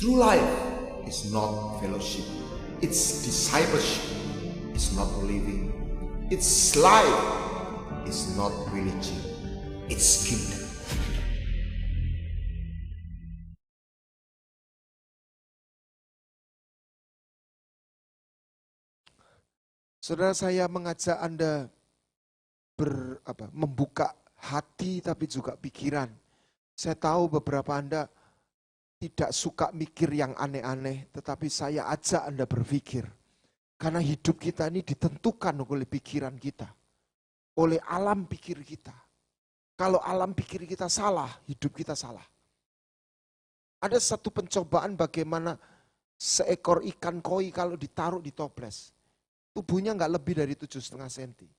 True life is not fellowship, it's discipleship, it's not living, it's life, it's not religion, it's kingdom. Saudara, saya mengajak Anda membuka hati tapi juga pikiran. Saya tahu beberapa Anda tidak suka mikir yang aneh-aneh, tetapi saya ajak Anda berpikir. Karena hidup kita ini ditentukan oleh pikiran kita, oleh alam pikir kita. Kalau alam pikir kita salah, hidup kita salah. Ada satu pencobaan bagaimana seekor ikan koi kalau ditaruh di toples. Tubuhnya nggak lebih dari 7,5 cm.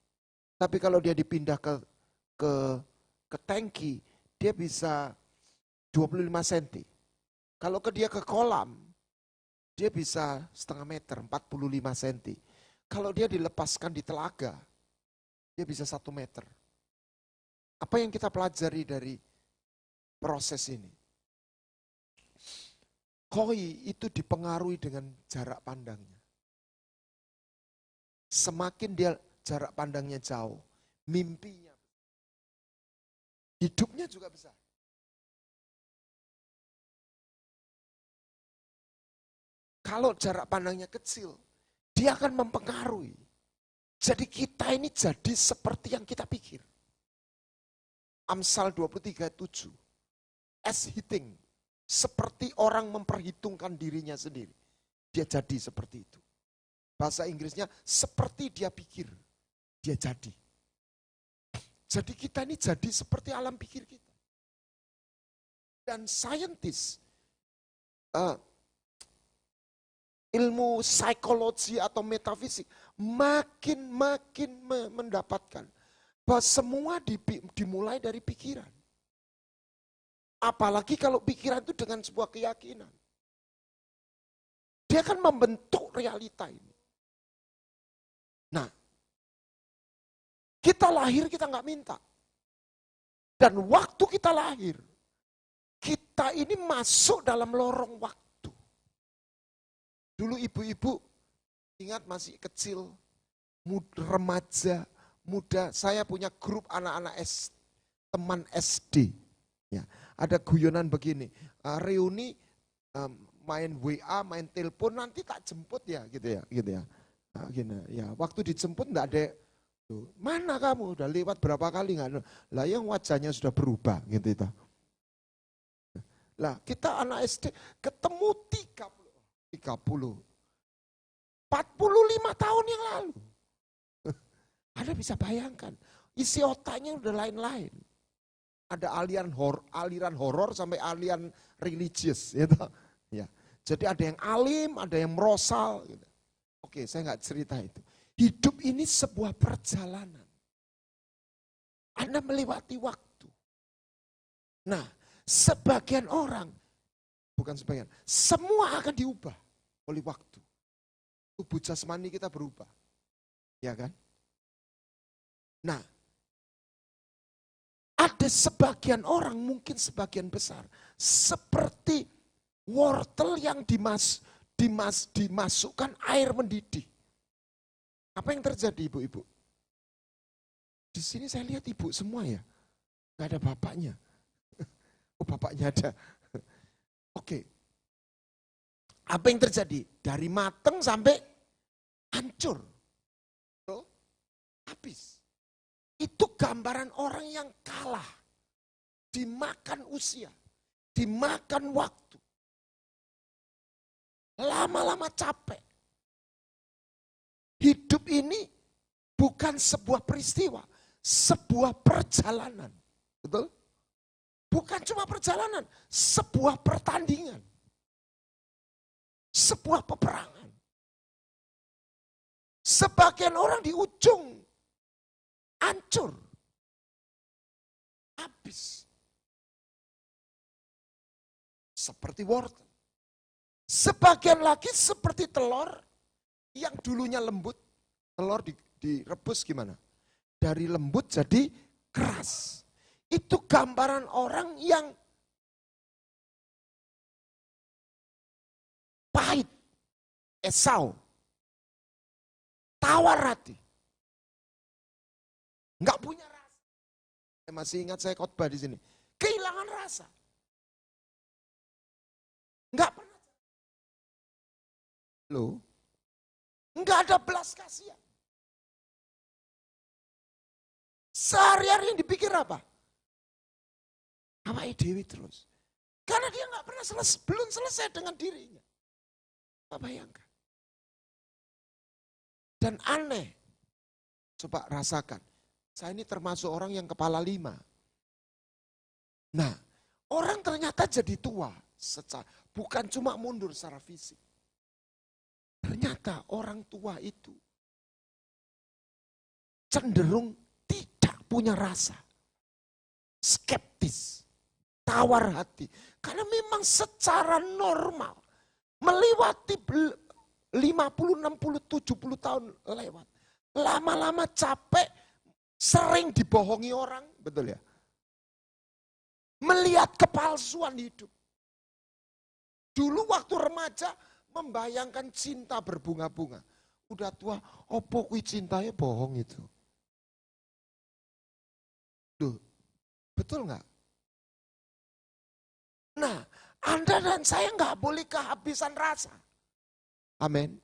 Tapi kalau dia dipindah ke tangki, dia bisa 25 cm. Kalau dia ke kolam, dia bisa setengah meter, 45 cm. Kalau dia dilepaskan di telaga, dia bisa 1 meter. Apa yang kita pelajari dari proses ini? Koi itu dipengaruhi dengan jarak pandangnya. Semakin dia jarak pandangnya jauh, mimpinya, hidupnya juga besar. Kalau jarak pandangnya kecil, dia akan mempengaruhi. Jadi kita ini jadi seperti yang kita pikir. Amsal 23:7, as hitting, seperti orang memperhitungkan dirinya sendiri. Dia jadi seperti itu. Bahasa Inggrisnya seperti dia pikir, dia jadi. Jadi kita ini jadi seperti alam pikir kita. Dan saintis, ilmu psikologi atau metafisik makin mendapatkan bahwa semua dimulai dari pikiran. Apalagi kalau pikiran itu dengan sebuah keyakinan. Dia akan membentuk realita ini. Nah, kita lahir kita nggak minta. Dan waktu kita lahir, kita ini masuk dalam lorong waktu. Dulu ibu-ibu, ingat masih kecil, remaja, muda, saya punya grup anak-anak teman SD. Ya, ada guyonan begini, reuni main WA, main telepon, nanti tak jemput ya, gitu ya. Nah, gini, ya, waktu dijemput enggak ada, tuh, mana kamu, udah lewat berapa kali enggak? Lah yang wajahnya sudah berubah gitu itu. Lah kita anak SD ketemu 45 tahun yang lalu. Anda bisa bayangkan, isi otaknya udah lain-lain. Ada aliran horor sampai aliran religius gitu. Ya. Jadi ada yang alim, ada yang merosal gitu. Oke, saya nggak cerita itu. Hidup ini sebuah perjalanan. Anda melewati waktu. Nah, sebagian orang, bukan sebagian, semua akan diubah oleh waktu. Tubuh jasmani kita berubah. Ya kan? Nah, ada sebagian orang, mungkin sebagian besar, seperti wortel yang dimasukkan air mendidih. Apa yang terjadi ibu-ibu? Di sini saya lihat ibu semua ya. Gak ada bapaknya. Oh bapaknya ada. Oke. Apa yang terjadi? Dari mateng sampai hancur. Habis. Itu gambaran orang yang kalah. Dimakan usia. Dimakan waktu. Lama-lama capek. Hidup ini bukan sebuah peristiwa, sebuah perjalanan. Betul? Bukan cuma perjalanan, sebuah pertandingan. Sebuah peperangan. Sebagian orang di ujung hancur. Habis. Seperti wortel. Sebagian lagi seperti telur yang dulunya lembut. Telur direbus gimana? Dari lembut jadi keras. Itu gambaran orang yang Esau. Tawar hati. Enggak punya rasa. Saya masih ingat saya khotbah di sini. Kehilangan rasa. Enggak pernah. Loh. Enggak ada belas kasihan. Sehari-hari yang dipikir apa? Awake dewi terus. Karena dia nggak pernah belum selesai dengan dirinya. Apa bayangkan? Dan aneh. Coba rasakan. Saya ini termasuk orang yang kepala 5. Nah, orang ternyata jadi tua. Bukan cuma mundur secara fisik. Ternyata orang tua itu cenderung tidak punya rasa. Skeptis. Tawar hati. Karena memang secara normal melewati 50, 60, 70 tahun lewat. Lama-lama capek, sering dibohongi orang, betul ya? Melihat kepalsuan hidup. Dulu waktu remaja membayangkan cinta berbunga-bunga. Udah tua, opo kui cintanya bohong itu. Duh, betul nggak? Nah, Anda dan saya nggak boleh kehabisan rasa. Amin.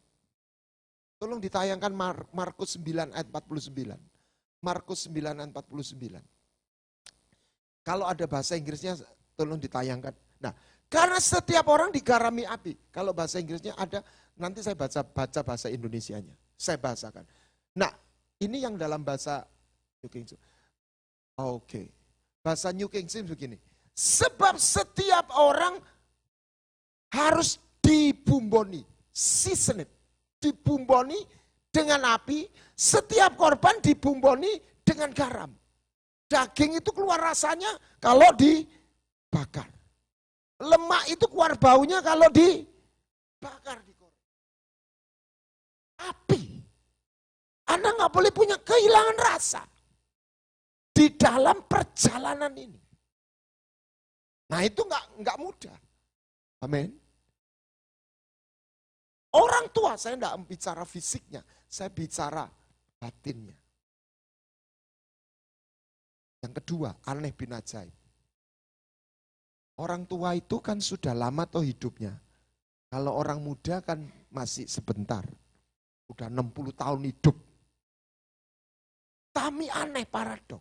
Tolong ditayangkan Markus 9 ayat 49. Markus 9 ayat 49. Kalau ada bahasa Inggrisnya tolong ditayangkan. Nah, karena setiap orang digarami api. Kalau bahasa Inggrisnya ada, nanti saya baca bahasa Indonesianya. Saya bahasakan. Nah, ini yang dalam bahasa New King James. Oke. Bahasa New King James begini. Sebab setiap orang harus dibumboni, seasoned, dibumboni dengan api, setiap korban dibumboni dengan garam. Daging itu keluar rasanya kalau dibakar. Lemak itu keluar baunya kalau dibakar. Api. Anda nggak boleh punya kehilangan rasa di dalam perjalanan ini. Nah itu nggak mudah. Amin. Orang tua, saya tidak bicara fisiknya, saya bicara batinnya. Yang kedua, aneh bin ajaib. Orang tua itu kan sudah lama toh hidupnya. Kalau orang muda kan masih sebentar. Udah 60 tahun hidup. Tapi aneh paradok.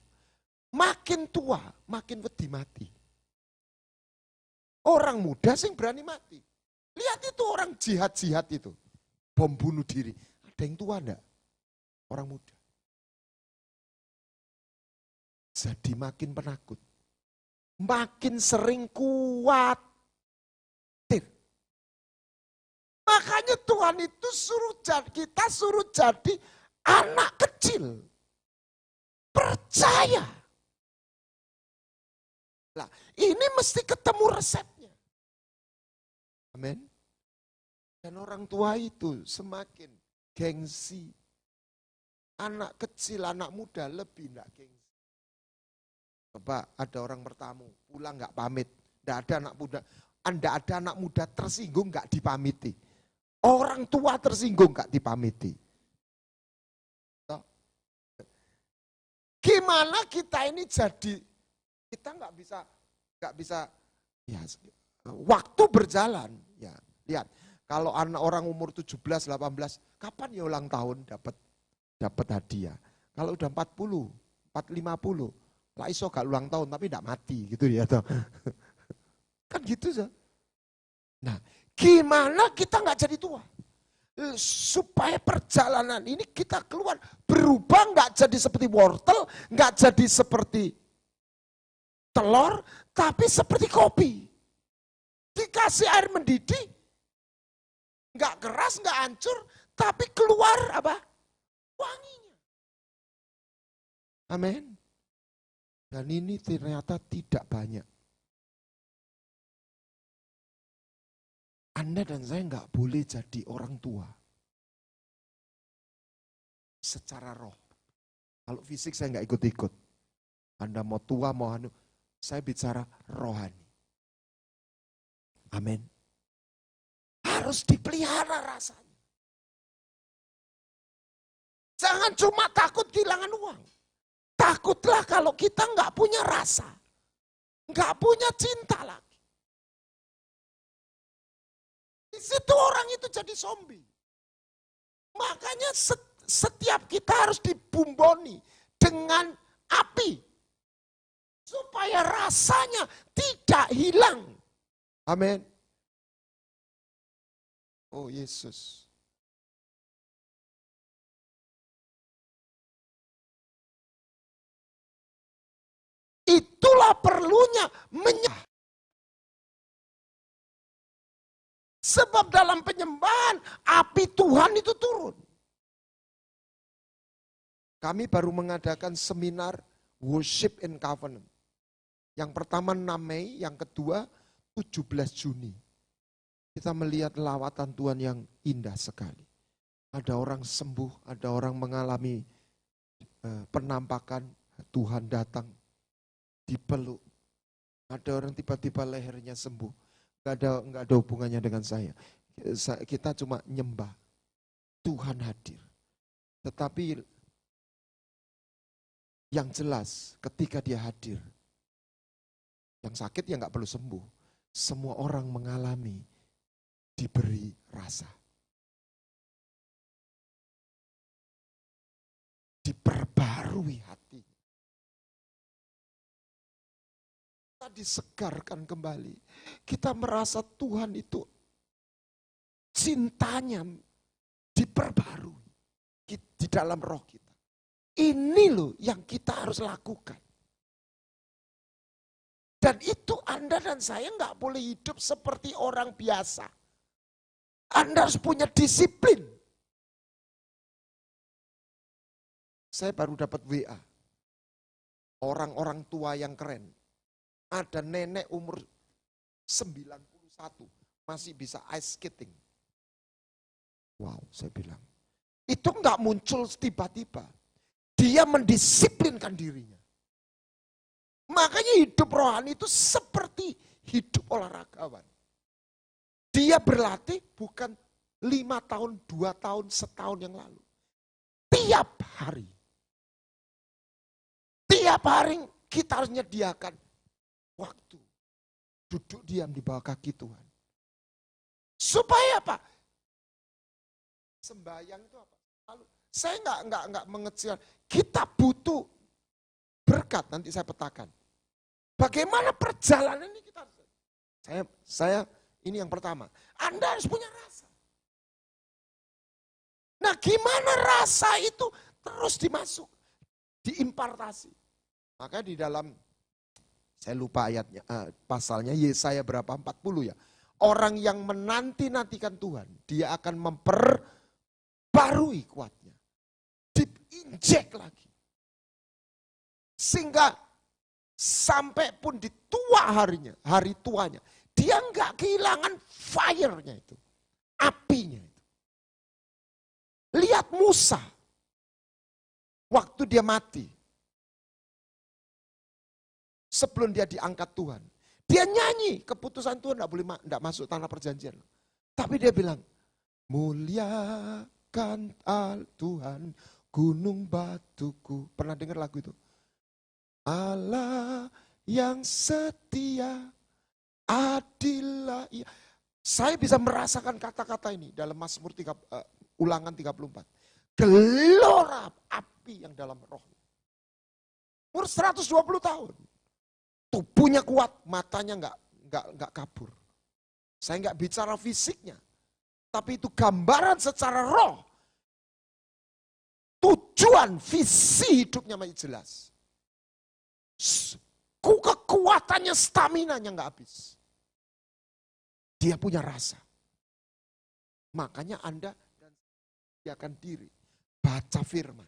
Makin tua, makin wedi mati. Orang muda sing berani mati. Lihat itu orang jihad-jihad itu. Bom bunuh diri. Ada yang tua enggak? Orang muda. Jadi makin penakut. Makin sering khawatir. Makanya Tuhan itu kita suruh jadi anak kecil. Percaya. Nah, ini mesti ketemu resepnya. Amin. Dan orang tua itu semakin gengsi. Anak kecil, anak muda lebih enggak gengsi. Coba ada orang bertamu, pulang enggak pamit. Enggak ada anak muda, enggak ada anak muda tersinggung enggak dipamiti. Orang tua tersinggung enggak dipamiti. Gimana kita ini jadi, kita enggak bisa ya, waktu berjalan, ya lihat. Kalau anak orang umur 17, 18, kapan ya ulang tahun dapat hadiah. Kalau udah 40, 50, lah iso gak ulang tahun tapi tidak mati gitu ya. Kan gitu sih. Nah, gimana kita nggak jadi tua? Supaya perjalanan ini kita keluar berubah, nggak jadi seperti wortel, nggak jadi seperti telur, tapi seperti kopi. Dikasih air mendidih, nggak keras, nggak hancur, tapi keluar apa? Wanginya. Amin. Dan ini ternyata tidak banyak. Anda dan saya nggak boleh jadi orang tua. Secara roh. Kalau fisik saya nggak ikut-ikut. Anda mau tua, mau anu. Saya bicara rohani. Amin. Harus dipelihara rasanya. Jangan cuma takut kehilangan uang. Takutlah kalau kita nggak punya rasa. Nggak punya cinta lagi. Di situ orang itu jadi zombie. Makanya setiap kita harus dibumboni dengan api. Supaya rasanya tidak hilang. Amin. Oh Yesus. Itulah perlunya menyembah. Sebab dalam penyembahan api Tuhan itu turun. Kami baru mengadakan seminar Worship in Covenant. Yang pertama 6 Mei, yang kedua 17 Juni. Kita melihat lawatan Tuhan yang indah sekali. Ada orang sembuh, ada orang mengalami penampakan, Tuhan datang, dipeluk. Ada orang tiba-tiba lehernya sembuh. Nggak ada hubungannya dengan saya. Kita cuma nyembah. Tuhan hadir. Tetapi yang jelas ketika dia hadir, yang sakit ya nggak perlu sembuh. Semua orang mengalami diberi rasa. Diperbarui hati. Kita disegarkan kembali. Kita merasa Tuhan itu cintanya diperbarui di dalam roh kita. Ini loh yang kita harus lakukan. Dan itu Anda dan saya nggak boleh hidup seperti orang biasa. Anda harus punya disiplin. Saya baru dapat WA. Orang-orang tua yang keren. Ada nenek umur 91 masih bisa ice skating. Wow, saya bilang. Itu nggak muncul tiba-tiba. Dia mendisiplinkan dirinya. Makanya hidup rohani itu seperti hidup olahragawan. Dia berlatih bukan 5 tahun, 2 tahun, setahun yang lalu. Tiap hari. Tiap hari kita harus menyediakan waktu. Duduk diam di bawah kaki Tuhan. Supaya apa? Sembahyang itu apa? Lalu, saya nggak mengecilkan. Kita butuh berkat, nanti saya petakan. Bagaimana perjalanan ini kita harus. Saya ini yang pertama. Anda harus punya rasa. Nah, gimana rasa itu terus dimasuk, diimpartasi. Maka di dalam, saya lupa ayatnya, pasalnya Yesaya berapa, 40 ya. Orang yang menanti-nantikan Tuhan, dia akan memperbarui kuatnya. Diinjek lagi. Sehingga sampai pun di tua harinya, hari tuanya, dia enggak kehilangan fire-nya itu, apinya itu. Lihat Musa, waktu dia mati, sebelum dia diangkat Tuhan, dia nyanyi keputusan Tuhan enggak masuk tanah perjanjian. Tapi dia bilang, muliakan Tuhan, gunung batuku. Pernah dengar lagu itu? Allah yang setia, adillah. Saya bisa merasakan kata-kata ini dalam Mazmur Ulangan 34. Gelora api yang dalam roh. Umur 120 tahun. Tubuhnya kuat, matanya enggak kabur. Saya enggak bicara fisiknya. Tapi itu gambaran secara roh. Tujuan, visi hidupnya masih jelas. Kekuatannya, staminanya nggak habis. Dia punya rasa. Makanya Anda dan saya akan diri, baca firman,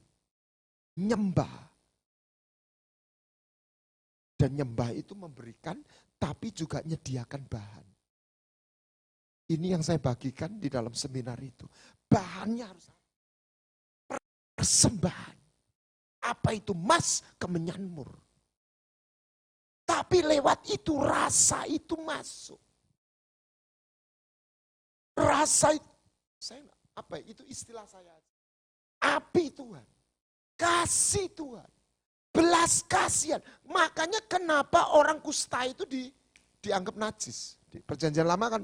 nyembah. Dan nyembah itu memberikan, tapi juga menyediakan bahan. Ini yang saya bagikan di dalam seminar itu. Bahannya harus persembahan. Apa itu? Emas kemenyan-mur. Tapi lewat itu rasa itu masuk. Rasa itu, itu istilah saya. api Tuhan, kasih Tuhan, belas kasihan. Makanya kenapa orang kusta itu dianggap najis. Di Perjanjian Lama kan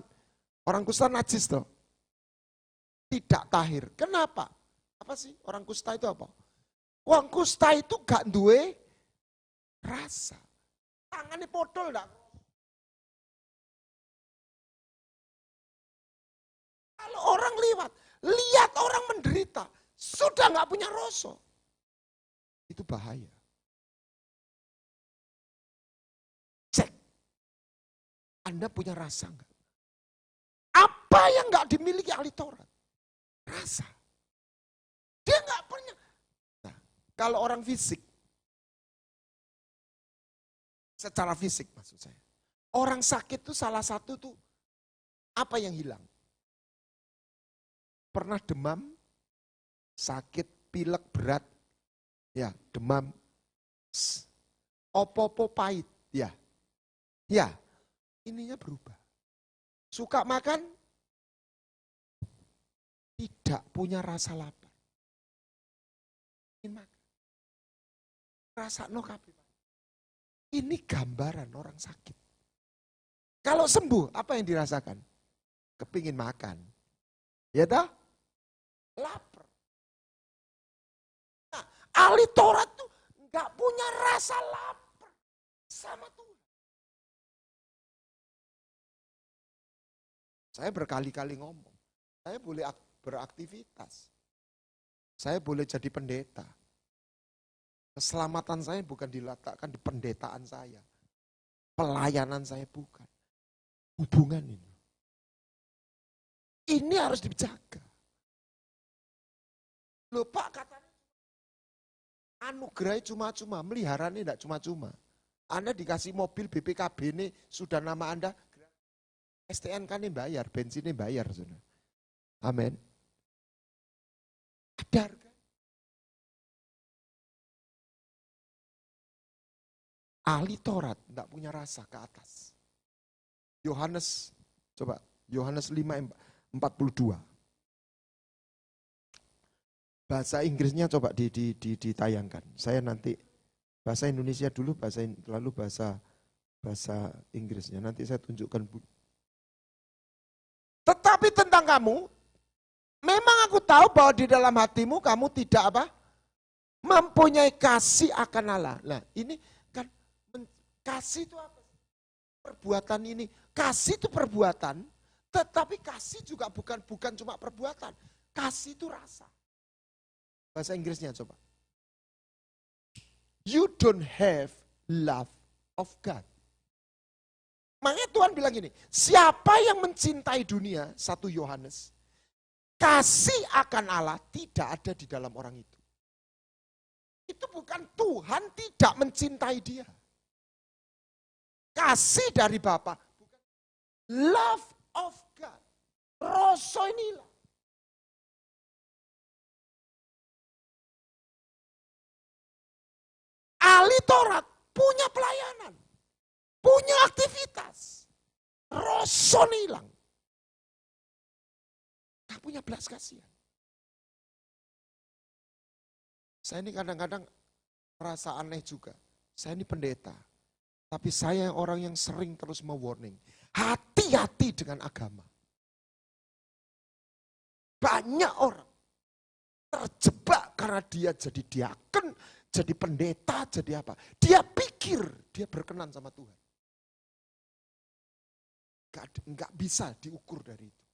orang kusta najis toh. Tidak tahir. Kenapa? Apa sih orang kusta itu apa? Orang kusta itu gak duwe rasa. Tangannya podol enggak. Kalau orang lihat orang menderita, sudah nggak punya rasa. Itu bahaya. Cek. Anda punya rasa nggak? Apa yang nggak dimiliki ahli Taurat? Rasa. Dia nggak punya. Nah, kalau orang fisik, secara fisik maksud saya. Orang sakit itu salah satu tuh apa yang hilang? Pernah demam, sakit, pilek berat, ya demam, opo-opo pahit, ya, ininya berubah. Suka makan, tidak punya rasa lapar. Ingin makan, rasa no kabeh. Ini gambaran orang sakit. Kalau sembuh, apa yang dirasakan? Kepingin makan, ya toh? Lapar. Nah, ahli Taurat tuh nggak punya rasa lapar sama Tuhan. Saya berkali-kali ngomong, saya boleh beraktivitas, saya boleh jadi pendeta. Keselamatan saya bukan diletakkan di pendetaan saya, pelayanan saya bukan. Hubungan ini harus dijaga. Loh Pak, katanya anugerah cuma-cuma, meliharanya tidak cuma-cuma. Anda dikasih mobil BPKB ini sudah nama Anda, STNK ini bayar, bensinnya bayar. Saudara. Amin. Ada harga. Ahli Taurat tidak punya rasa ke atas. Yohanes, coba Yohanes 5:42. Bahasa Inggrisnya coba ditayangkan. Saya nanti bahasa Indonesia dulu, lalu bahasa Inggrisnya. Nanti saya tunjukkan. Tetapi tentang kamu, memang aku tahu bahwa di dalam hatimu kamu tidak apa? Mempunyai kasih akan Allah. Nah ini kan kasih itu apa? Perbuatan ini. Kasih itu perbuatan, tetapi kasih juga bukan cuma perbuatan. Kasih itu rasa. Bahasa Inggrisnya coba. You don't have love of God. Makanya Tuhan bilang gini, siapa yang mencintai dunia, 1 Yohanes, kasih akan Allah tidak ada di dalam orang itu. Itu bukan Tuhan tidak mencintai dia. Kasih dari Bapa, bukan love of God. Rasa inilah. Ahli Taurat punya pelayanan, punya aktivitas, roson hilang, gak punya belas kasihan. Saya ini kadang-kadang merasa aneh juga, saya ini pendeta, tapi saya orang yang sering terus mewarning, hati-hati dengan agama. Banyak orang terjebak karena dia jadi diaken, jadi pendeta, jadi apa. Dia pikir dia berkenan sama Tuhan. Enggak bisa diukur dari itu.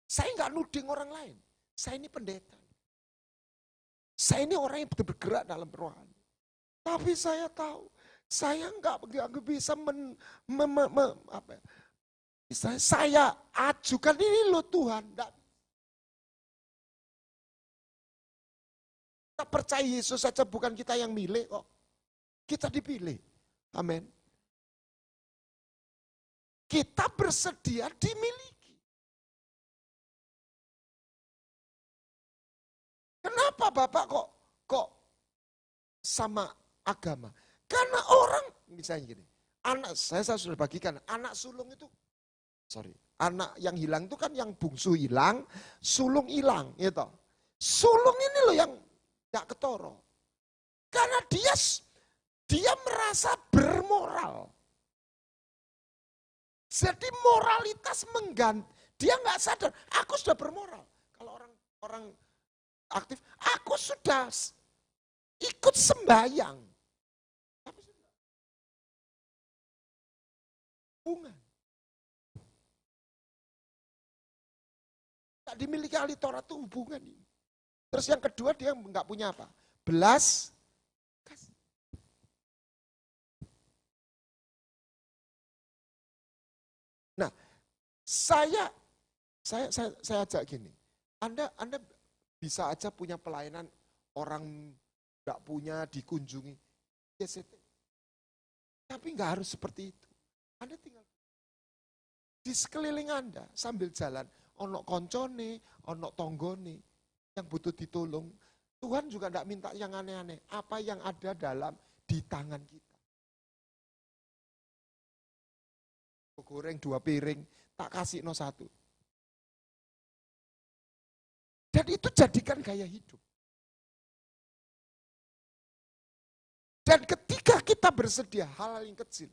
Saya enggak nuding orang lain. Saya ini pendeta. Saya ini orang yang bergerak dalam rohani. Tapi saya tahu, saya enggak bisa saya ajukan ini loh Tuhan. Enggak. Kita percaya Yesus saja bukan kita yang milih kok. Kita dipilih. Amin. Kita bersedia dimiliki. Kenapa Bapak kok sama agama? Karena orang, misalnya gini, saya sudah bagikan, anak sulung itu, anak yang hilang itu kan yang bungsu hilang, sulung hilang, gitu. Sulung ini loh yang gak ketoro. Karena dia merasa bermoral. Jadi moralitas mengganti. Dia nggak sadar, aku sudah bermoral. Kalau orang aktif, aku sudah ikut sembahyang. Tapi sudah hubungan. Tak dimiliki ahli Taurat itu hubungan ini. Terus yang kedua dia nggak punya apa? Belas kasih. Nah, saya ajak gini. Anda bisa aja punya pelayanan orang nggak punya dikunjungi. Yes, tapi nggak harus seperti itu. Anda tinggal di sekeliling Anda sambil jalan, ono koncone, ono tonggone yang butuh ditolong. Tuhan juga tidak minta yang aneh-aneh. Apa yang ada di tangan kita. Goreng 2 piring, tak kasih no 1. Dan itu jadikan gaya hidup. Dan ketika kita bersedia hal-hal yang kecil,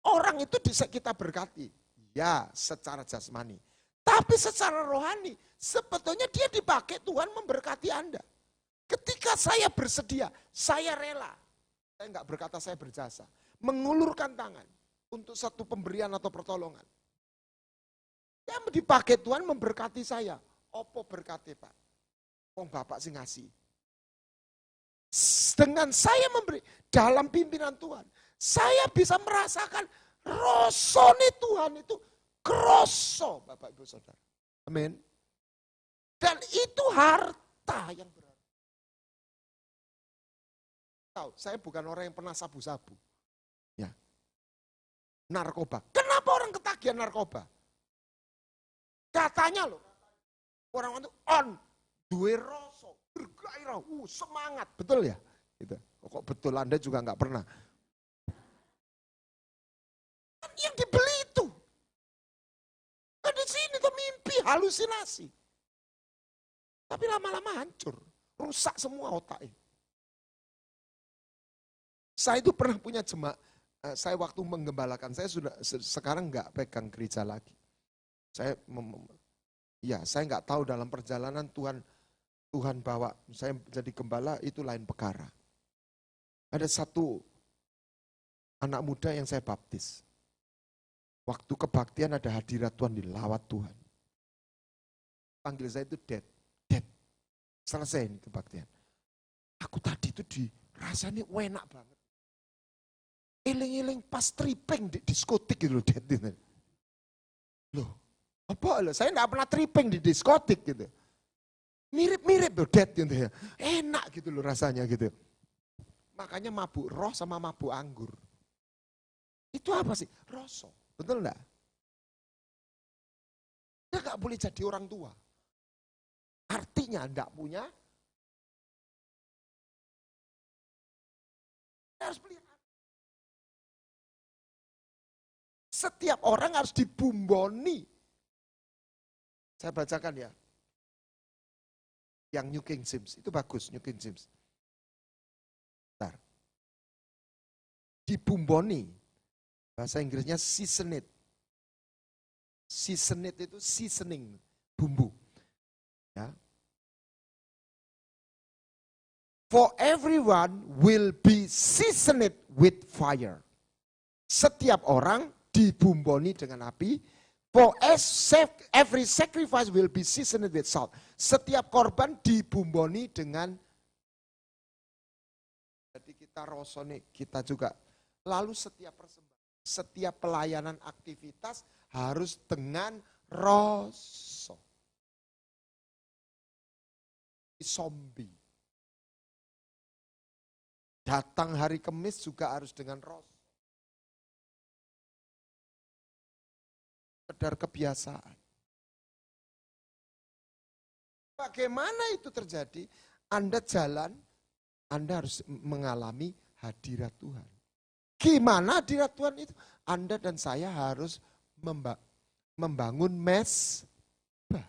orang itu bisa kita berkati. Ya, secara jasmani. Tapi secara rohani, sebetulnya dia dipakai Tuhan memberkati Anda. Ketika saya bersedia, saya rela. Saya enggak berkata saya berjasa. Mengulurkan tangan untuk satu pemberian atau pertolongan. Yang dipakai Tuhan memberkati saya. Opo berkati Pak? Wong Bapak sih ngasih. Dengan saya memberi dalam pimpinan Tuhan, saya bisa merasakan rosone Tuhan itu kroso, Bapak Ibu Saudara. Amin. Dan itu harta yang berarti. Tahu, saya bukan orang yang pernah sabu-sabu. Ya. Narkoba. Kenapa orang ketagihan narkoba? Katanya loh, orang itu duwe rasa, bergairah, semangat, betul ya? Gitu. Kok betul Anda juga nggak pernah? Yang dibeli itu, kan di sini tuh mimpi, halusinasi. Tapi lama-lama hancur, rusak semua otaknya. Saya itu pernah punya jemaat, saya waktu menggembalakan, saya sudah sekarang nggak pegang gereja lagi. Saya nggak tahu dalam perjalanan Tuhan bawa saya jadi gembala itu lain perkara. Ada satu anak muda yang saya baptis. Waktu kebaktian ada hadirat Tuhan, dilawat Tuhan. Panggil saya itu Dad. Selesai ini kebaktian. Aku tadi itu rasanya enak banget. Iling-iling pas tripping di diskotik gitu loh, Dad. Loh, apa loh? Saya enggak pernah tripping di diskotik gitu. Mirip-mirip loh, Dad gitu ya. Enak gitu loh rasanya gitu. Makanya mabuk roh sama mabuk anggur. Itu apa sih? Rasa. Betul enggak? Kita enggak boleh jadi orang tua. Artinya enggak punya. Harus pelihara. Setiap orang harus dibumboni. Saya bacakan ya. Yang New King James, itu bagus New King James. Bentar. Dibumboni. Bahasa Inggrisnya season it. Season it itu seasoning, bumbu. Ya. For everyone will be seasoned with fire. Setiap orang dibumboni dengan api. For every sacrifice will be seasoned with salt. Setiap korban dibumboni dengan. Jadi kita rosone, kita juga. Lalu setiap persembahan, setiap pelayanan aktivitas harus dengan roso. Zombie. Datang hari Kamis juga harus dengan roso. Sekedar kebiasaan. Bagaimana itu terjadi? Anda jalan, Anda harus mengalami hadirat Tuhan. Gimana hadirat Tuhan itu? Anda dan saya harus membangun mesbah.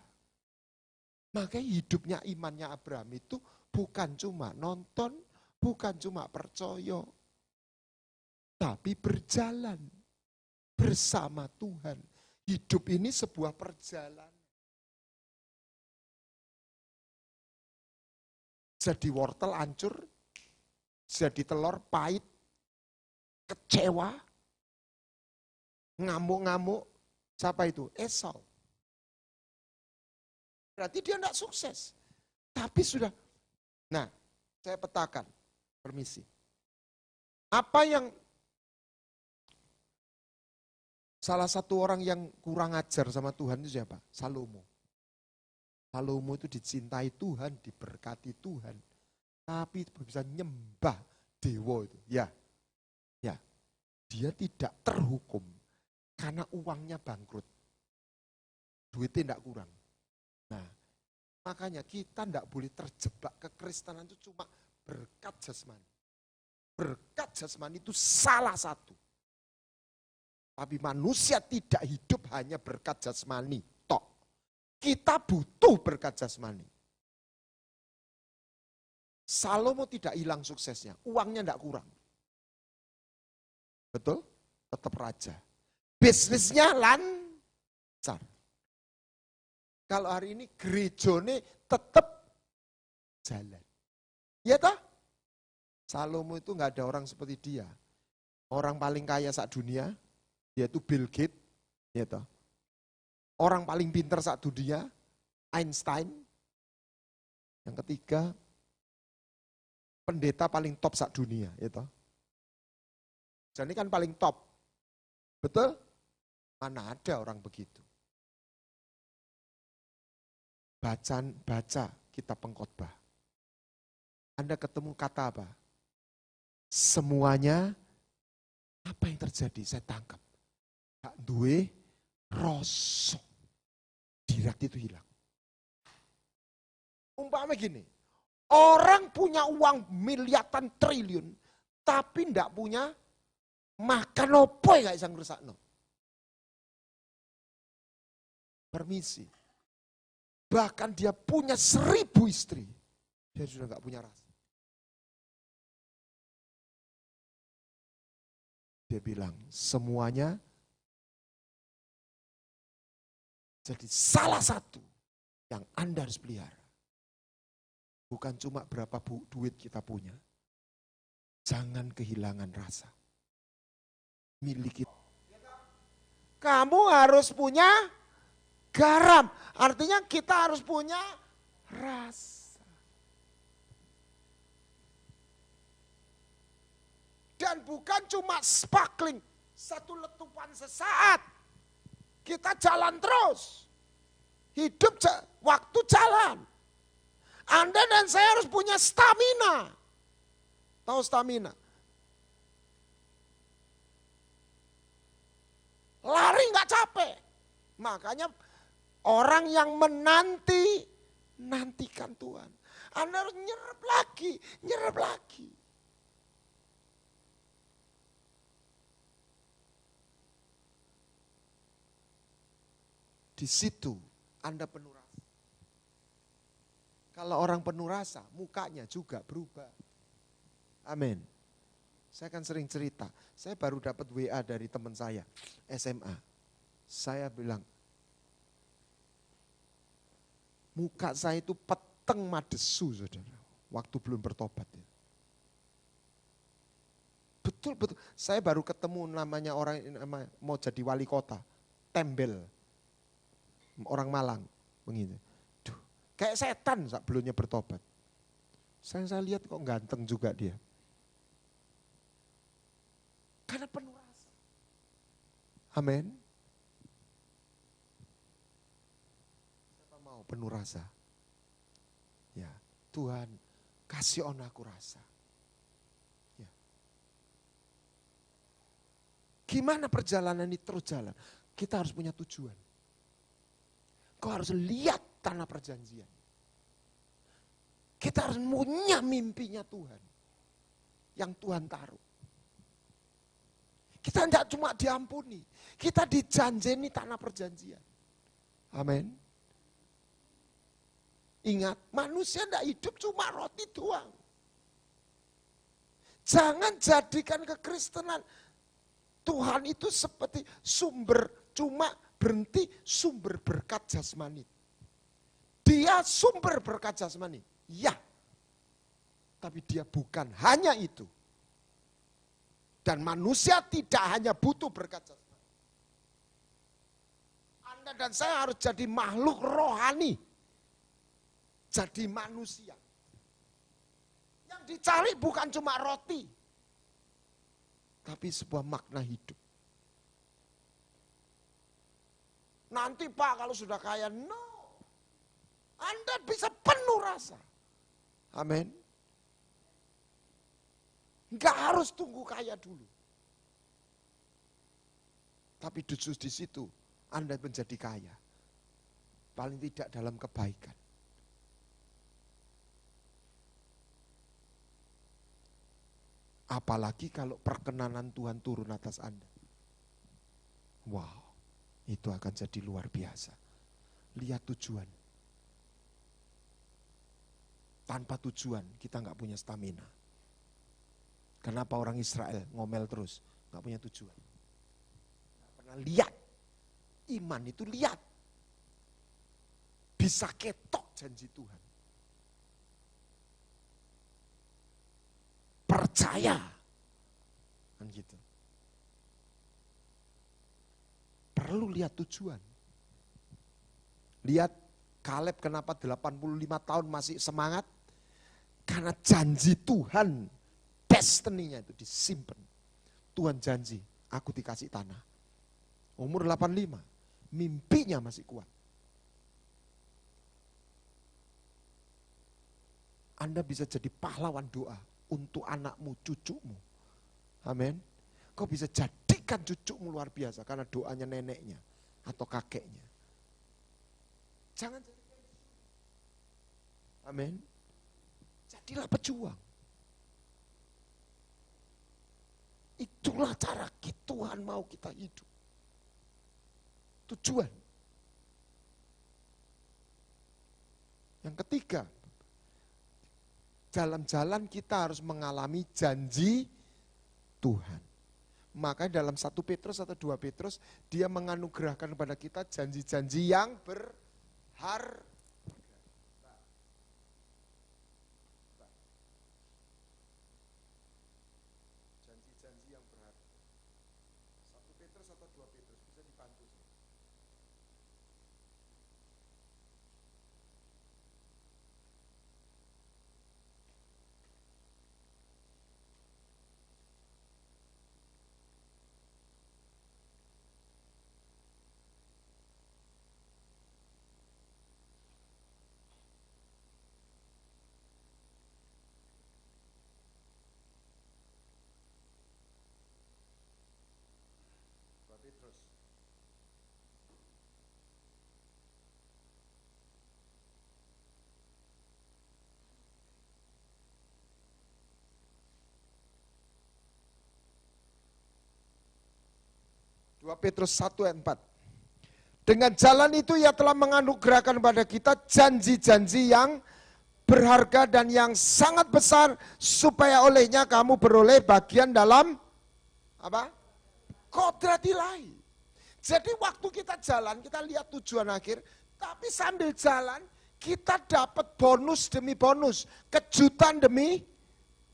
Makanya hidupnya imannya Abraham itu bukan cuma nonton, bukan cuma percaya, tapi berjalan bersama Tuhan. Hidup ini sebuah perjalanan. Jadi wortel hancur, jadi telur pahit, kecewa, ngamuk-ngamuk. Siapa itu? Esau. Berarti dia tidak sukses. Tapi sudah. Nah, saya petakan. Permisi. Apa yang salah satu orang yang kurang ajar sama Tuhan itu siapa? Salomo. Salomo itu dicintai Tuhan, diberkati Tuhan. Tapi bisa nyembah dewa itu. Ya. Dia tidak terhukum. Karena uangnya bangkrut. Duitnya tidak kurang. Nah, makanya kita tidak boleh terjebak kekristenan itu cuma berkat jasmani. Berkat jasmani itu salah satu. Tapi manusia tidak hidup hanya berkat jasmani. Tok. Kita butuh berkat jasmani. Salomo tidak hilang suksesnya. Uangnya tidak kurang. Betul? Tetap raja. Bisnisnya lancar. Kalau hari ini gerejone tetap jalan. Ya toh? Salomo itu nggak ada orang seperti dia. Orang paling kaya saat dunia, yaitu Bill Gates. Ya toh? Orang paling pintar saat dunia, Einstein. Yang ketiga, pendeta paling top saat dunia. Ya toh? Jadi kan paling top. Betul? Mana ada orang begitu. Baca kitab Pengkhotbah. Anda ketemu kata apa? Semuanya apa yang terjadi? Saya tangkap. Gak duwe rasa. Dirat itu hilang. Umpama gini, orang punya uang miliaran triliun, tapi ndak punya makan opo ya gak bisa ngerusakno. Permisi. Bahkan dia punya 1000 istri. Dia sudah gak punya rasa. Dia bilang semuanya jadi salah satu yang Anda harus pelihara. Bukan cuma berapa duit kita punya. Jangan kehilangan rasa. Miliki. Kamu harus punya garam, artinya kita harus punya rasa. Dan bukan cuma sparkling, satu letupan sesaat. Kita jalan terus. Hidup waktu jalan. Anda dan saya harus punya stamina. Tahu stamina? Lari nggak capek. Makanya orang yang nantikan Tuhan. Anda harus nyerap lagi. Di situ Anda penuh rasa. Kalau orang penuh rasa, mukanya juga berubah. Amin. Saya kan sering cerita, saya baru dapat WA dari teman saya, SMA. Saya bilang, muka saya itu peteng madesu, saudara. Waktu belum bertobat. Ya. Betul. Saya baru ketemu namanya orang mau jadi wali kota. Tembel. Orang Malang. Begitu. Duh, kayak setan saat belumnya bertobat. Saya lihat kok ganteng juga dia. Karena penuh rasa. Amin. Penuh rasa. Ya, Tuhan kasih aku rasa. Ya. Gimana perjalanan ini terus jalan? Kita harus punya tujuan. Kau harus lihat tanah perjanjian. Kita harus punya mimpinya Tuhan. Yang Tuhan taruh. Kita tidak cuma diampuni. Kita dijanjeni tanah perjanjian. Amin. Ingat, manusia tidak hidup cuma roti doang. Jangan jadikan kekristenan Tuhan itu seperti sumber, cuma berhenti sumber berkat jasmani. Dia sumber berkat jasmani, ya. Tapi dia bukan hanya itu. Dan manusia tidak hanya butuh berkat jasmani. Anda dan saya harus jadi makhluk rohani. Jadi manusia. Yang dicari bukan cuma roti. Tapi sebuah makna hidup. Nanti Pak kalau sudah kaya, no. Anda bisa penuh rasa. Amin. Enggak harus tunggu kaya dulu. Tapi justru di situ Anda menjadi kaya. Paling tidak dalam kebaikan. Apalagi kalau perkenanan Tuhan turun atas Anda. Wow, itu akan jadi luar biasa. Lihat tujuan. Tanpa tujuan kita nggak punya stamina. Kenapa orang Israel ngomel terus? Nggak punya tujuan. Nggak pernah lihat. Iman itu lihat. Bisa ketok janji Tuhan. Percaya. Kan gitu. Perlu lihat tujuan. Lihat Kaleb kenapa 85 tahun masih semangat? Karena janji Tuhan, destiny-nya itu disimpan. Tuhan janji, aku dikasih tanah. Umur 85, mimpinya masih kuat. Anda bisa jadi pahlawan doa untuk anakmu, cucumu. Amin. Kau bisa jadikan cucumu luar biasa karena doanya neneknya atau kakeknya. Jangan jadi. Amin. Jadilah pejuang. Itulah cara Tuhan mau kita hidup. Tujuan. Yang ketiga, jalan-jalan kita harus mengalami janji Tuhan. Makanya dalam 1 Petrus atau 2 Petrus, dia menganugerahkan kepada kita janji-janji yang berharga. Janji-janji yang berharga. 1 Petrus atau 2 Petrus, bisa dibantu. 2 Petrus. Petrus 1 ayat 4. Dengan jalan itu ia telah menganugerahkan kepada kita janji-janji yang berharga dan yang sangat besar supaya olehnya kamu beroleh bagian dalam apa? Kodrat ilahi. Jadi waktu kita jalan, kita lihat tujuan akhir, tapi sambil jalan kita dapat bonus demi bonus, kejutan demi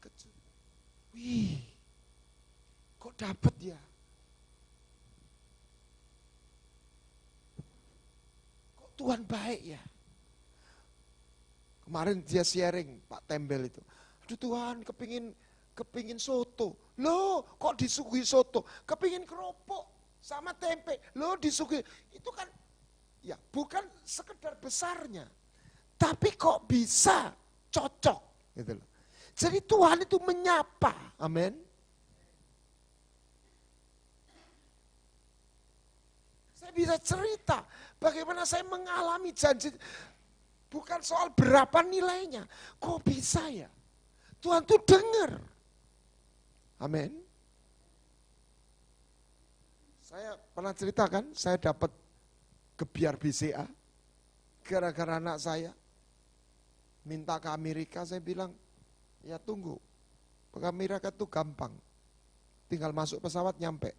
kejutan. Wih, kok dapat ya? Tuhan baik ya. Kemarin dia sharing Pak Tembel itu. Aduh Tuhan kepingin soto. Loh kok disuguhi soto? Kepingin keropok sama tempe. Loh disuguhi. Itu kan ya bukan sekedar besarnya. Tapi kok bisa cocok gitu loh. Jadi Tuhan itu menyapa. Amin. Saya bisa cerita bagaimana saya mengalami janji. Bukan soal berapa nilainya. Kok bisa ya? Tuhan tuh dengar. Amin. Saya pernah ceritakan, saya dapat gebiar BCA gara-gara anak saya. minta ke Amerika, saya bilang, ya tunggu. Ke Amerika itu gampang. Tinggal masuk pesawat nyampe.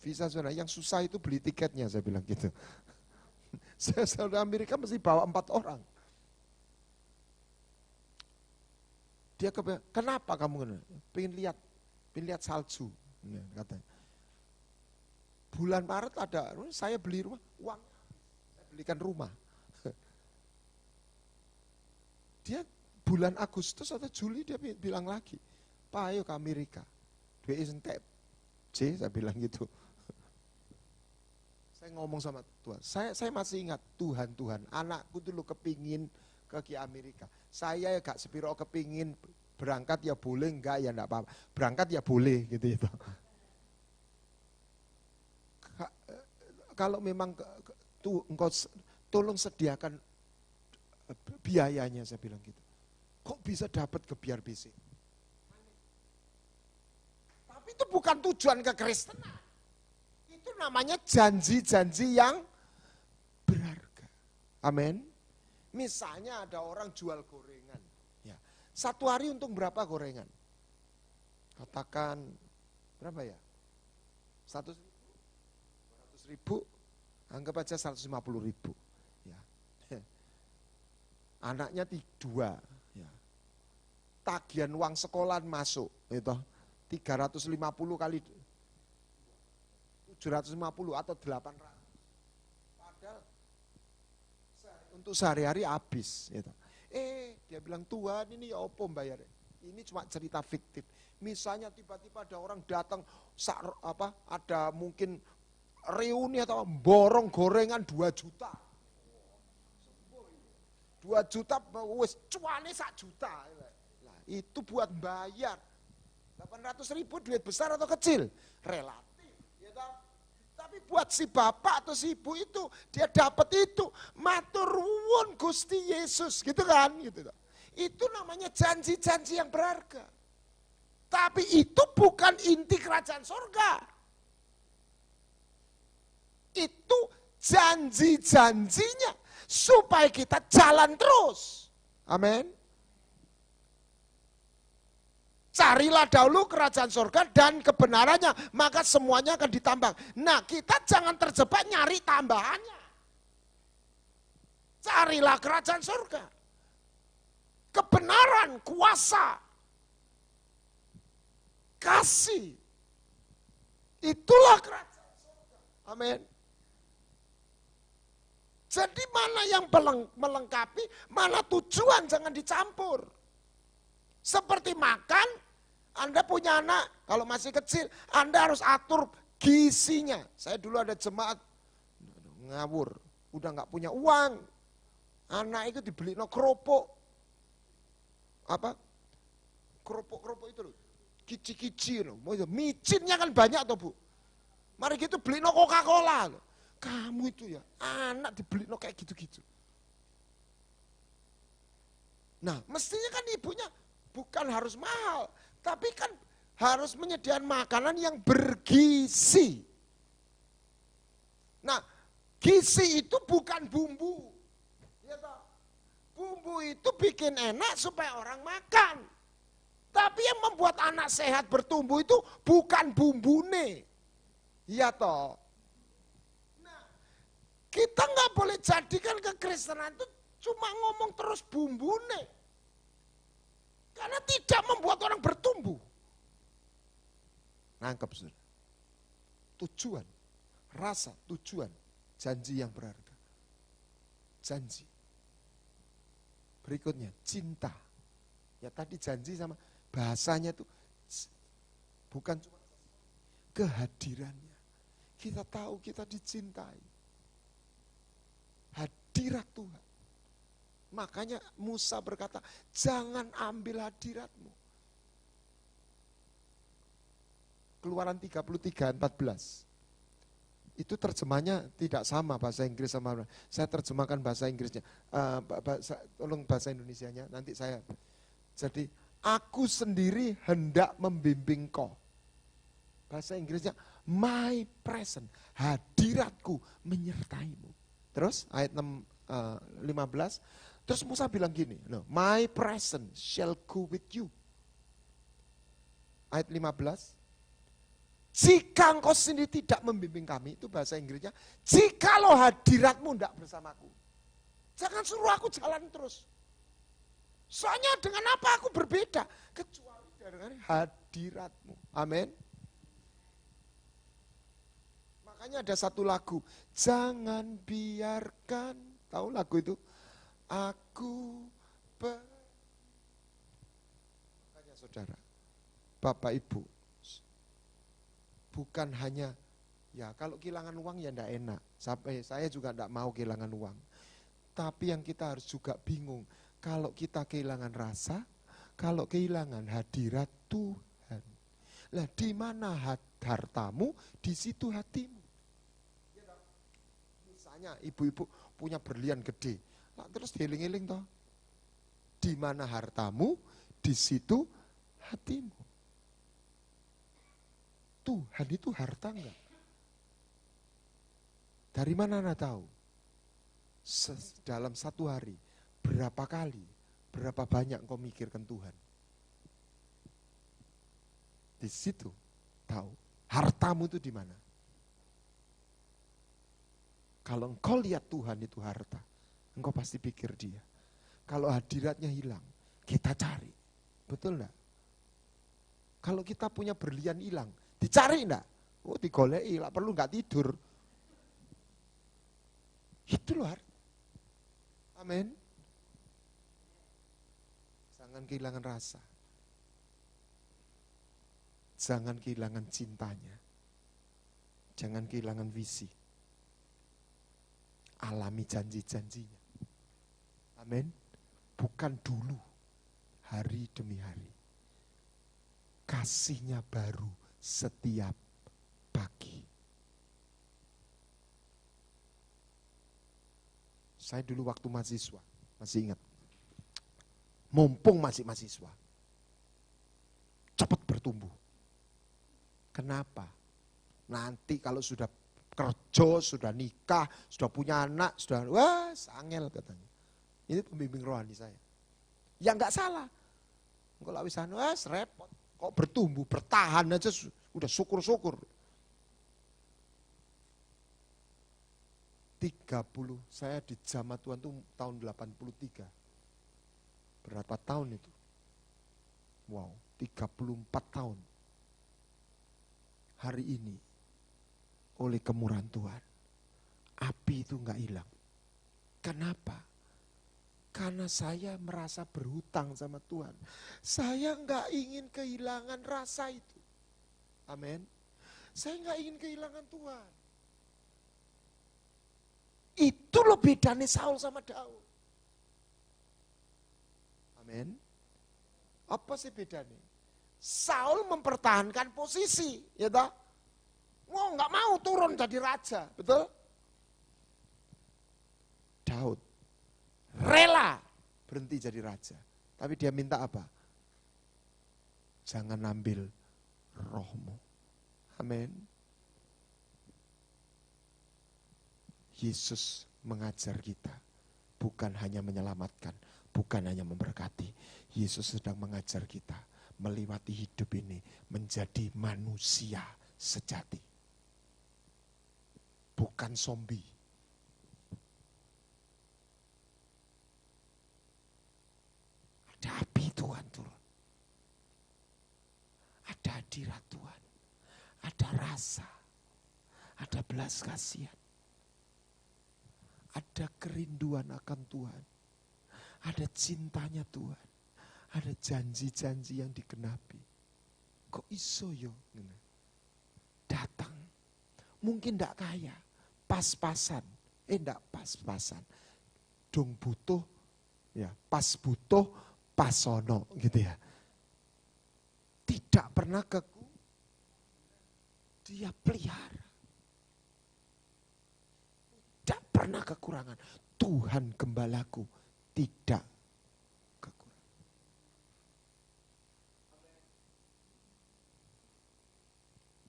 Visa zona, yang susah itu beli tiketnya, saya bilang gitu. Saya ke Amerika mesti bawa 4 orang. Dia kenapa kamu? Pengen lihat salju, katanya. Bulan Maret ada, saya beli rumah, uang, saya belikan rumah. Dia bulan Agustus atau Juli dia bilang lagi, Pak ayo ke Amerika, duit entek, saya bilang gitu. Saya ngomong sama Tuhan, saya masih ingat, Tuhan, anakku dulu kepingin ke Amerika. Saya ya gak sepiro kepingin berangkat ya boleh, enggak ya enggak apa-apa. Berangkat ya boleh gitu. Kalau memang engkau tolong sediakan biayanya, saya bilang gitu. Kok bisa dapat kebiar BC? Tapi itu bukan tujuan kekristenan. Itu namanya janji-janji yang berharga. Amin. Misalnya ada orang jual gorengan. Ya. Satu hari untung berapa gorengan? Katakan berapa ya? 100.000, anggap aja 150.000. Ya. Anaknya 2. Ya. Tagihan uang sekolah masuk, itu 350 kali 750 atau 800. Padahal untuk sehari-hari habis. Gitu. Dia bilang, Tuhan ini ya apa bayar? Ini cuma cerita fiktif. Misalnya tiba-tiba ada orang datang, ada mungkin reuni atau borong gorengan 2 juta. 2 juta, wis cuane 1 juta. Nah, itu buat bayar. 800.000 duit besar atau kecil? Relatif. Ya toh? Tapi buat si bapak atau si ibu itu, dia dapat itu. Matur nuwun Gusti Yesus, gitu kan? Gitu. Itu namanya janji-janji yang berharga. Tapi itu bukan inti kerajaan surga. Itu janji-janjinya supaya kita jalan terus. Amin. Carilah dahulu kerajaan surga dan kebenarannya, maka semuanya akan ditambah. Nah, kita jangan terjebak nyari tambahannya. Carilah kerajaan surga. Kebenaran, kuasa, kasih. Itulah kerajaan surga. Amin. Jadi mana yang melengkapi, mana tujuan, jangan dicampur. Seperti makan, Anda punya anak, kalau masih kecil, Anda harus atur gizinya. Saya dulu ada jemaat, ngawur, udah gak punya uang. Anak itu dibeli keropok. Apa? Keropok itu loh, kici-kici loh. Micinnya kan banyak toh Bu. Mari gitu beli Coca-Cola loh. Kamu itu ya, anak dibeli kayak gitu-gitu. Nah, mestinya kan ibunya bukan harus mahal, tapi kan harus menyediakan makanan yang bergizi. Nah, gizi itu bukan bumbu. Ya toh? Bumbu itu bikin enak supaya orang makan. Tapi yang membuat anak sehat bertumbuh itu bukan bumbune. Ya toh? Kita nggak boleh jadikan kekristenan itu cuma ngomong terus bumbune. Karena tidak membuat orang bertumbuh. Nangkep sudah. Tujuan, rasa, tujuan, janji yang berharga. Janji. Berikutnya, cinta. Ya tadi janji sama bahasanya itu bukan cuma kehadirannya. Kita tahu kita dicintai. Hadirat Tuhan. Makanya Musa berkata, jangan ambil hadiratmu. Keluaran 33:14. Itu terjemahnya tidak sama bahasa Inggris sama. Saya terjemahkan bahasa Inggrisnya. Tolong bahasa Indonesianya, nanti saya. Jadi, aku sendiri hendak membimbing kau. Bahasa Inggrisnya, my presence, hadiratku menyertaimu. Terus ayat 15, Terus Musa bilang gini, no, my presence shall go with you. Ayat 15. Jika engkau sendiri tidak membimbing kami, itu bahasa Inggrisnya, jikalau hadiratmu tidak bersamaku, jangan suruh aku jalan terus. Soalnya dengan apa aku berbeda? Kecuali dengan hadiratmu. Amin. Makanya ada satu lagu, jangan biarkan, tahu lagu itu? Aku makanya saudara, Bapak Ibu, bukan hanya, ya kalau kehilangan uang ya enggak enak, sampai saya juga enggak mau kehilangan uang. Tapi yang kita harus juga bingung, kalau kita kehilangan rasa, kalau kehilangan hadirat Tuhan. Lah di mana hartamu, di situ hatimu. Misalnya ibu-ibu punya berlian gede, lah terus dieling-eling toh. Di mana hartamu, di situ hatimu. Tuhan itu harta enggak? Dari mana Anda tahu? Dalam satu hari, berapa kali, berapa banyak engkau mikirkan Tuhan? Di situ tahu, hartamu itu di mana? Kalau engkau lihat Tuhan itu harta, engkau pasti pikir dia. Kalau hadiratnya hilang, kita cari. Betul enggak? Kalau kita punya berlian hilang, dicari enggak? Oh digoleki, lah perlu enggak tidur. Itu loh harta. Amin. Jangan kehilangan rasa. Jangan kehilangan cintanya. Jangan kehilangan visi. Alami janji-janjinya. Amin. Bukan dulu, hari demi hari. Kasihnya baru setiap pagi. Saya dulu waktu mahasiswa, masih ingat. Mumpung masih mahasiswa, cepat bertumbuh. Kenapa? Nanti kalau sudah kerja, sudah nikah, sudah punya anak, sudah wah sangel katanya. Ini pembimbing rohani saya. Ya enggak salah. Engko lak wis anu repot. Kok bertumbuh, bertahan aja udah syukur-syukur. 30, saya di Jamaah Tuhan itu tahun 83. Berapa tahun itu? Wow, 34 tahun. Hari ini, oleh kemurahan Tuhan, api itu enggak hilang. Kenapa? Karena saya merasa berhutang sama Tuhan. Saya enggak ingin kehilangan rasa itu. Amin. Saya enggak ingin kehilangan Tuhan. Itu loh bedanya Saul sama Daud. Amin. Apa sih bedanya? Saul mempertahankan posisi, ya toh? Mau nggak mau turun jadi raja, betul? Daud rela berhenti jadi raja, tapi dia minta apa? Jangan ambil rohmu. Amin. Yesus mengajar kita, bukan hanya menyelamatkan, bukan hanya memberkati. Yesus sedang mengajar kita melewati hidup ini menjadi manusia sejati. Bukan zombie. Ada api Tuhan turun. Ada hadirat Tuhan. Ada rasa. Ada belas kasihan. Ada kerinduan akan Tuhan. Ada cintanya Tuhan. Ada janji-janji yang digenapi. Kok iso yo? Datang. Mungkin tidak kaya. Pas-pasan. Tidak pas-pasan. Dong butuh. Ya, pas butuh, pas sono. Gitu ya. Tidak pernah dia pelihara. Tidak pernah kekurangan. Tuhan gembalaku tidak kekurangan.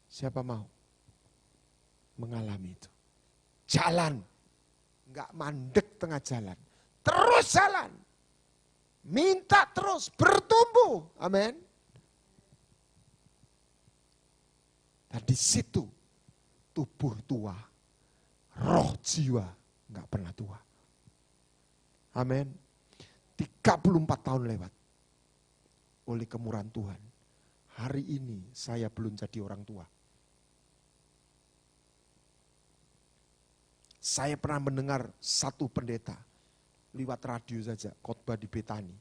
Siapa mau mengalami itu? Jalan, enggak mandek tengah jalan. terus jalan. Minta terus, bertumbuh. Amin. Dan di situ tubuh tua, roh jiwa nggak pernah tua. Amin. 34 tahun lewat. Oleh kemurahan Tuhan. Hari ini saya belum jadi orang tua. Saya pernah mendengar satu pendeta lewat radio saja, khotbah di Betani.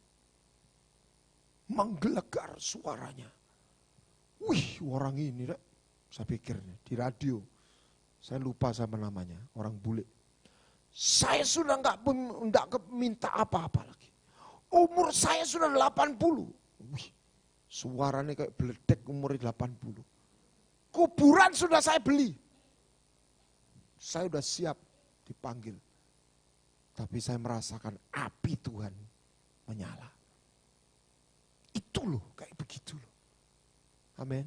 Menggelegar suaranya. Wih, orang ini, saya pikir di radio. Saya lupa sama namanya, orang bule. Saya sudah enggak minta apa-apa lagi. Umur saya sudah 80. Wih, suaranya kayak beledek umur 80. Kuburan sudah saya beli. Saya sudah siap dipanggil. Tapi saya merasakan api Tuhan menyala. Itu loh, kayak begitu loh. Amin.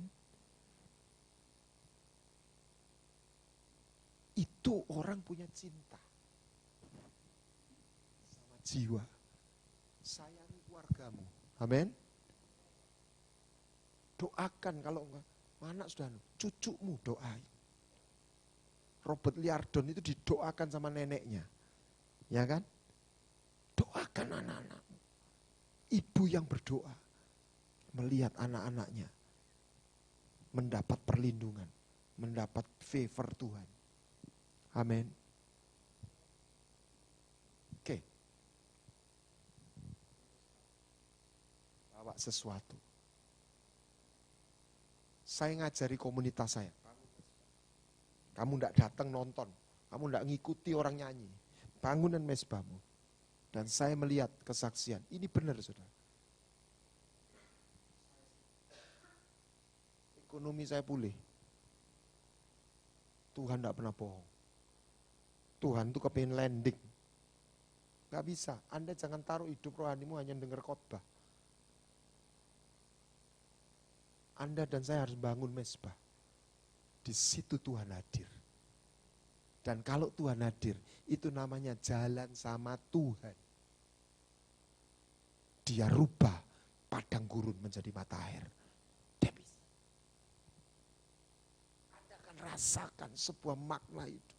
Itu orang punya cinta sama jiwa. Sayangi keluargamu. Amin. Doakan kalau enggak, anak sudah, cucumu doain. Robert Liardon itu didoakan sama neneknya. Ya kan? Doakan anak-anakmu. Ibu yang berdoa melihat anak-anaknya mendapat perlindungan, mendapat favor Tuhan. Amin. Oke. Bawa sesuatu. Saya ngajari komunitas saya. Kamu tidak datang nonton, kamu tidak ngikuti orang nyanyi. Bangunan mesbahmu. Dan saya melihat kesaksian. Ini benar, saudara. Ekonomi saya pulih. Tuhan tidak pernah bohong. Tuhan itu kepingin landing. Gak bisa. Anda jangan taruh hidup rohanimu hanya dengar khotbah. Anda dan saya harus bangun mesbah. Di situ Tuhan hadir. Dan kalau Tuhan hadir, itu namanya jalan sama Tuhan. Dia rubah padang gurun menjadi mata air. Anda akan rasakan sebuah makna itu.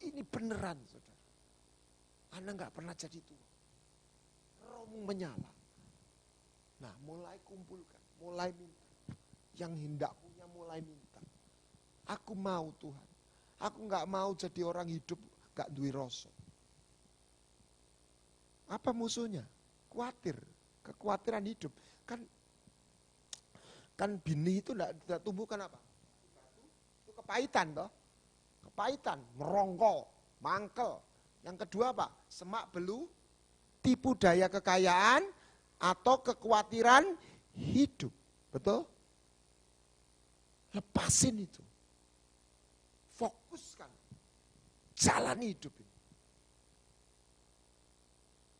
Ini beneran, saudara. Anda nggak pernah jadi tua. Rohmu menyala. Nah, mulai kumpulkan, mulai minta. Yang hendak punya mulai minta. Aku mau Tuhan. Aku nggak mau jadi orang hidup nggak duwe rasa. Apa musuhnya? Khawatir, kekhawatiran hidup. Kan benih itu tidak tumbuh kan apa? Itu kepahitan toh. Kepahitan, merongkol, mangkel. Yang kedua apa? Semak belu, tipu daya kekayaan atau kekhawatiran hidup. Betul? Lepasin itu. Fokuskan. Jalani hidup ini.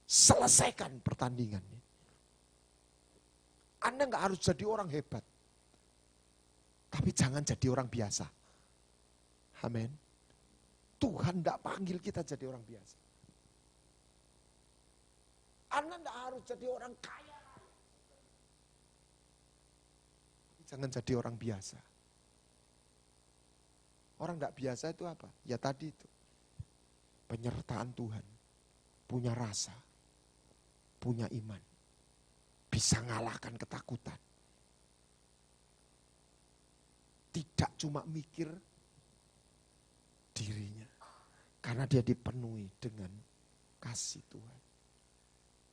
Selesaikan pertandingan ini. Anda nggak harus jadi orang hebat. Tapi jangan jadi orang biasa. Amin. Tuhan tidak panggil kita jadi orang biasa. Anda tidak harus jadi orang kaya. Jangan jadi orang biasa. Orang tidak biasa itu apa? Ya tadi itu. Penyertaan Tuhan. Punya rasa. Punya iman. Bisa ngalahkan ketakutan. Tidak cuma mikir dirinya. Karena dia dipenuhi dengan kasih Tuhan.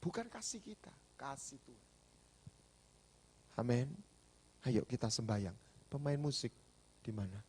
Bukan kasih kita, kasih Tuhan. Amin. Ayo kita sembahyang. Pemain musik di mana?